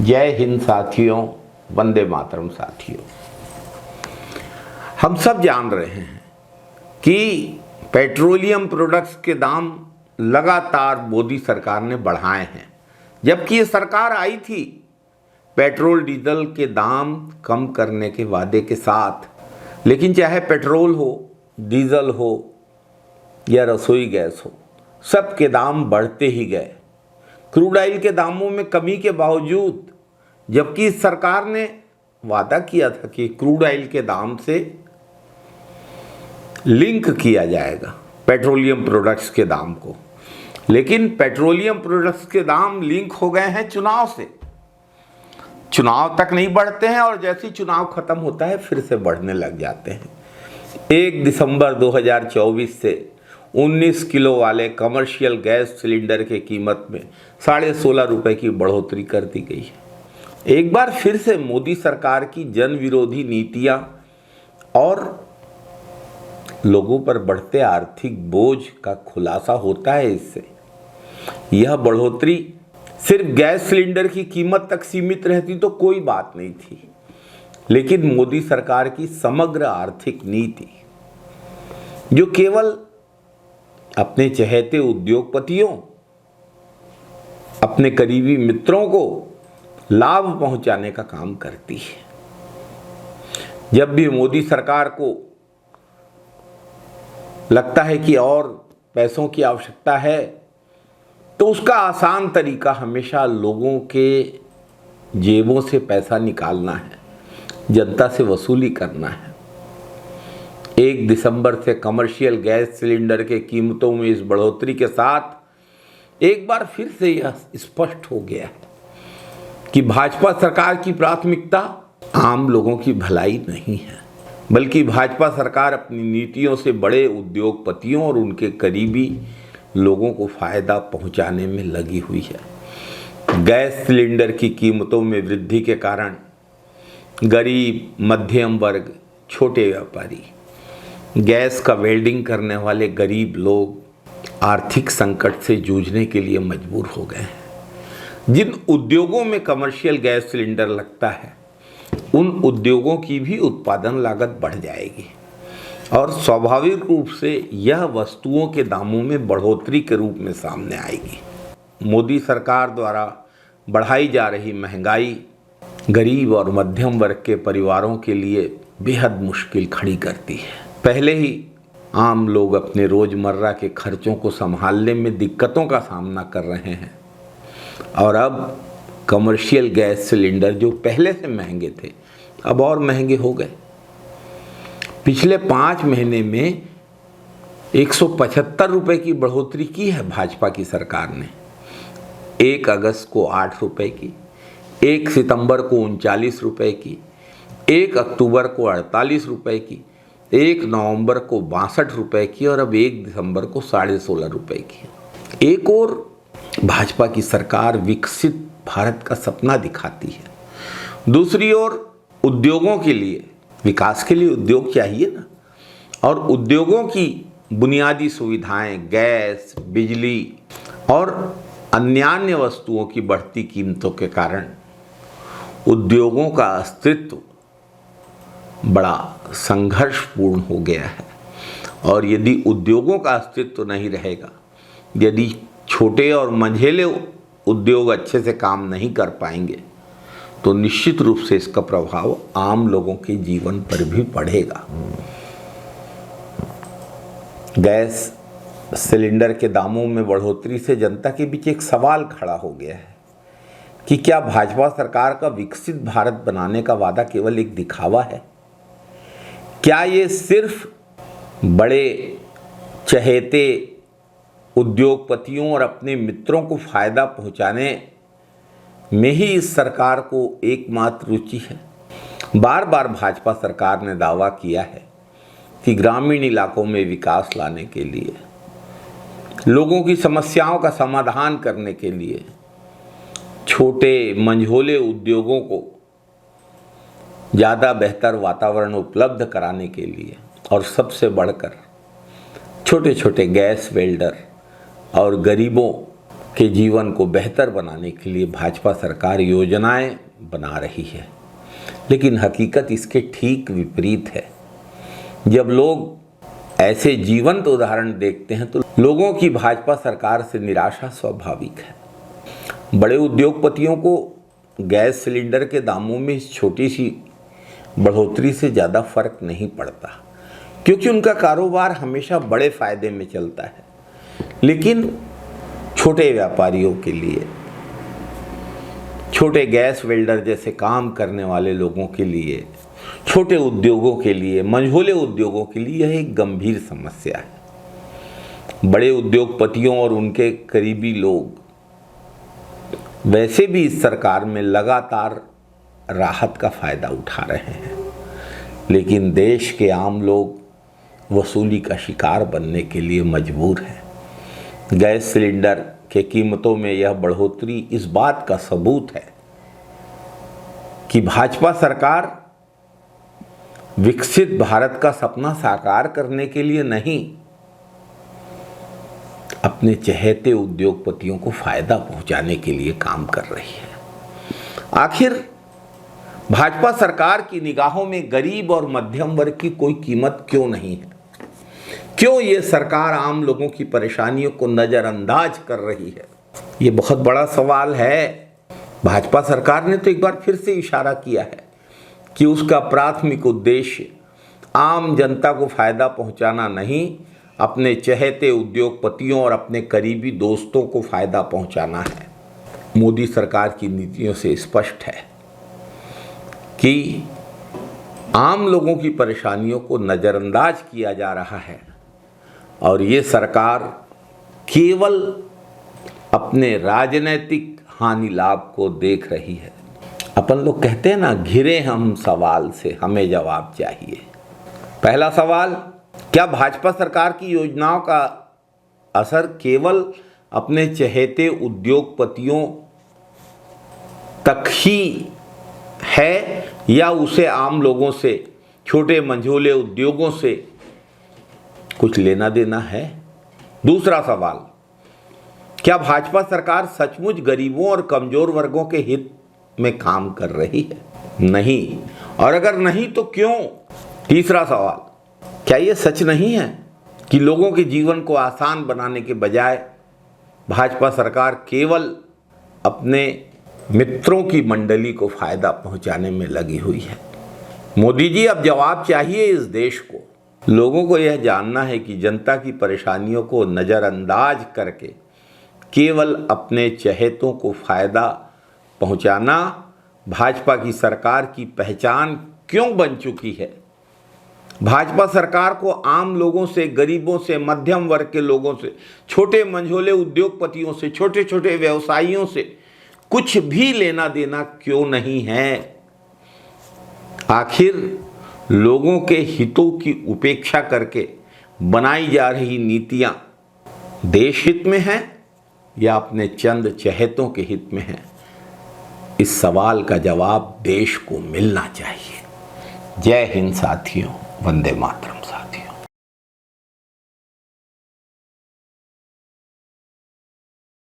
जय हिंद साथियों, वंदे मातरम साथियों। हम सब जान रहे हैं कि पेट्रोलियम प्रोडक्ट्स के दाम लगातार मोदी सरकार ने बढ़ाए हैं। जबकि ये सरकार आई थी पेट्रोल डीजल के दाम कम करने के वादे के साथ, लेकिन चाहे पेट्रोल हो, डीजल हो या रसोई गैस हो, सब के दाम बढ़ते ही गए। क्रूड ऑयल के दामों में कमी के बावजूद, जबकि इस सरकार ने वादा किया था कि क्रूड ऑयल के दाम से लिंक किया जाएगा पेट्रोलियम प्रोडक्ट्स के दाम को, लेकिन पेट्रोलियम प्रोडक्ट्स के दाम लिंक हो गए हैं चुनाव से। चुनाव तक नहीं बढ़ते हैं और जैसे ही चुनाव खत्म होता है फिर से बढ़ने लग जाते हैं। 1 दिसंबर 2024 से 19 किलो वाले कमर्शियल गैस सिलेंडर के कीमत में 16.5 रुपए की बढ़ोतरी कर दी गई है। एक बार फिर से मोदी सरकार की जन विरोधी नीतियां और लोगों पर बढ़ते आर्थिक बोझ का खुलासा होता है। इससे यह बढ़ोतरी सिर्फ गैस सिलेंडर की कीमत तक सीमित रहती तो कोई बात नहीं थी, लेकिन मोदी सरकार की समग्र आर्थिक नीति, जो केवल अपने चहेते उद्योगपतियों, अपने करीबी मित्रों को लाभ पहुंचाने का काम करती है। जब भी मोदी सरकार को लगता है कि और पैसों की आवश्यकता है, तो उसका आसान तरीका हमेशा लोगों के जेबों से पैसा निकालना है, जनता से वसूली करना है। 1 दिसंबर से कमर्शियल गैस सिलेंडर के कीमतों में इस बढ़ोतरी के साथ एक बार फिर से यह स्पष्ट हो गया है कि भाजपा सरकार की प्राथमिकता आम लोगों की भलाई नहीं है, बल्कि भाजपा सरकार अपनी नीतियों से बड़े उद्योगपतियों और उनके करीबी लोगों को फायदा पहुंचाने में लगी हुई है। गैस सिलेंडर की कीमतों में वृद्धि के कारण गरीब, मध्यम वर्ग, छोटे व्यापारी, गैस का वेल्डिंग करने वाले गरीब लोग आर्थिक संकट से जूझने के लिए मजबूर हो गए हैं। जिन उद्योगों में कमर्शियल गैस सिलेंडर लगता है, उन उद्योगों की भी उत्पादन लागत बढ़ जाएगी और स्वाभाविक रूप से यह वस्तुओं के दामों में बढ़ोतरी के रूप में सामने आएगी। मोदी सरकार द्वारा बढ़ाई जा रही महंगाई गरीब और मध्यम वर्ग के परिवारों के लिए बेहद मुश्किल खड़ी करती है। पहले ही आम लोग अपने रोजमर्रा के खर्चों को संभालने में दिक्कतों का सामना कर रहे हैं और अब कमर्शियल गैस सिलेंडर जो पहले से महंगे थे अब और महंगे हो गए। पिछले 5 महीने में 175 रुपए की बढ़ोतरी की है भाजपा की सरकार ने। 1 अगस्त को 8 रुपए की, 1 सितंबर को 39 रुपए की, 1 अक्टूबर को 48 रुपए की, 1 नवंबर को 62 रुपए की और अब 1 दिसंबर को 16.5 रुपए की। एक और भाजपा की सरकार विकसित भारत का सपना दिखाती है, दूसरी ओर उद्योगों के लिए, विकास के लिए उद्योग चाहिए ना, और उद्योगों की बुनियादी सुविधाएं, गैस, बिजली और अन्य वस्तुओं की बढ़ती कीमतों के कारण उद्योगों का अस्तित्व बड़ा संघर्षपूर्ण हो गया है। और यदि उद्योगों का अस्तित्व नहीं रहेगा, यदि छोटे और मंझेले उद्योग अच्छे से काम नहीं कर पाएंगे, तो निश्चित रूप से इसका प्रभाव आम लोगों के जीवन पर भी पड़ेगा। गैस सिलेंडर के दामों में बढ़ोतरी से जनता के बीच एक सवाल खड़ा हो गया है कि क्या भाजपा सरकार का विकसित भारत बनाने का वादा केवल एक दिखावा है? क्या ये सिर्फ बड़े चहेते उद्योगपतियों और अपने मित्रों को फायदा पहुंचाने में ही इस सरकार को एकमात्र रुचि है? बार बार भाजपा सरकार ने दावा किया है कि ग्रामीण इलाकों में विकास लाने के लिए, लोगों की समस्याओं का समाधान करने के लिए, छोटे मंझोले उद्योगों को ज़्यादा बेहतर वातावरण उपलब्ध कराने के लिए और सबसे बढ़कर छोटे छोटे गैस वेल्डर और गरीबों के जीवन को बेहतर बनाने के लिए भाजपा सरकार योजनाएं बना रही है, लेकिन हकीकत इसके ठीक विपरीत है। जब लोग ऐसे जीवंत उदाहरण देखते हैं तो लोगों की भाजपा सरकार से निराशा स्वाभाविक है। बड़े उद्योगपतियों को गैस सिलेंडर के दामों में इस छोटी सी बढ़ोतरी से ज़्यादा फर्क नहीं पड़ता, क्योंकि उनका कारोबार हमेशा बड़े फायदे में चलता है। लेकिन छोटे व्यापारियों के लिए, छोटे गैस वेल्डर जैसे काम करने वाले लोगों के लिए, छोटे उद्योगों के लिए, मंझोले उद्योगों के लिए यह एक गंभीर समस्या है। बड़े उद्योगपतियों और उनके करीबी लोग वैसे भी इस सरकार में लगातार राहत का फायदा उठा रहे हैं, लेकिन देश के आम लोग वसूली का शिकार बनने के लिए मजबूर हैं। गैस सिलेंडर के कीमतों में यह बढ़ोतरी इस बात का सबूत है कि भाजपा सरकार विकसित भारत का सपना साकार करने के लिए नहीं, अपने चहेते उद्योगपतियों को फायदा पहुंचाने के लिए काम कर रही है। आखिर भाजपा सरकार की निगाहों में गरीब और मध्यम वर्ग की कोई कीमत क्यों नहीं है? क्यों ये सरकार आम लोगों की परेशानियों को नज़रअंदाज कर रही है? ये बहुत बड़ा सवाल है। भाजपा सरकार ने तो एक बार फिर से इशारा किया है कि उसका प्राथमिक उद्देश्य आम जनता को फायदा पहुंचाना नहीं, अपने चहेते उद्योगपतियों और अपने करीबी दोस्तों को फायदा पहुंचाना है। मोदी सरकार की नीतियों से स्पष्ट है कि आम लोगों की परेशानियों को नज़रअंदाज किया जा रहा है और ये सरकार केवल अपने राजनीतिक हानि लाभ को देख रही है। अपन लोग कहते हैं ना, घिरे हम सवाल से, हमें जवाब चाहिए। पहला सवाल, क्या भाजपा सरकार की योजनाओं का असर केवल अपने चहेते उद्योगपतियों तक ही है या उसे आम लोगों से, छोटे मंझोले उद्योगों से कुछ लेना देना है? दूसरा सवाल, क्या भाजपा सरकार सचमुच गरीबों और कमजोर वर्गों के हित में काम कर रही है? नहीं, और अगर नहीं तो क्यों? तीसरा सवाल, क्या यह सच नहीं है कि लोगों के जीवन को आसान बनाने के बजाय भाजपा सरकार केवल अपने मित्रों की मंडली को फायदा पहुंचाने में लगी हुई है? मोदी जी, अब जवाब चाहिए इस देश को। लोगों को यह जानना है कि जनता की परेशानियों को नज़रअंदाज करके केवल अपने चहेतों को फायदा पहुंचाना भाजपा की सरकार की पहचान क्यों बन चुकी है। भाजपा सरकार को आम लोगों से, गरीबों से, मध्यम वर्ग के लोगों से, छोटे मंझोले उद्योगपतियों से, छोटे छोटे व्यवसायियों से कुछ भी लेना देना क्यों नहीं है? आखिर लोगों के हितों की उपेक्षा करके बनाई जा रही नीतियां देश हित में हैं या अपने चंद चहेतों के हित में हैं? इस सवाल का जवाब देश को मिलना चाहिए। जय हिंद साथियों, वंदे मातरम।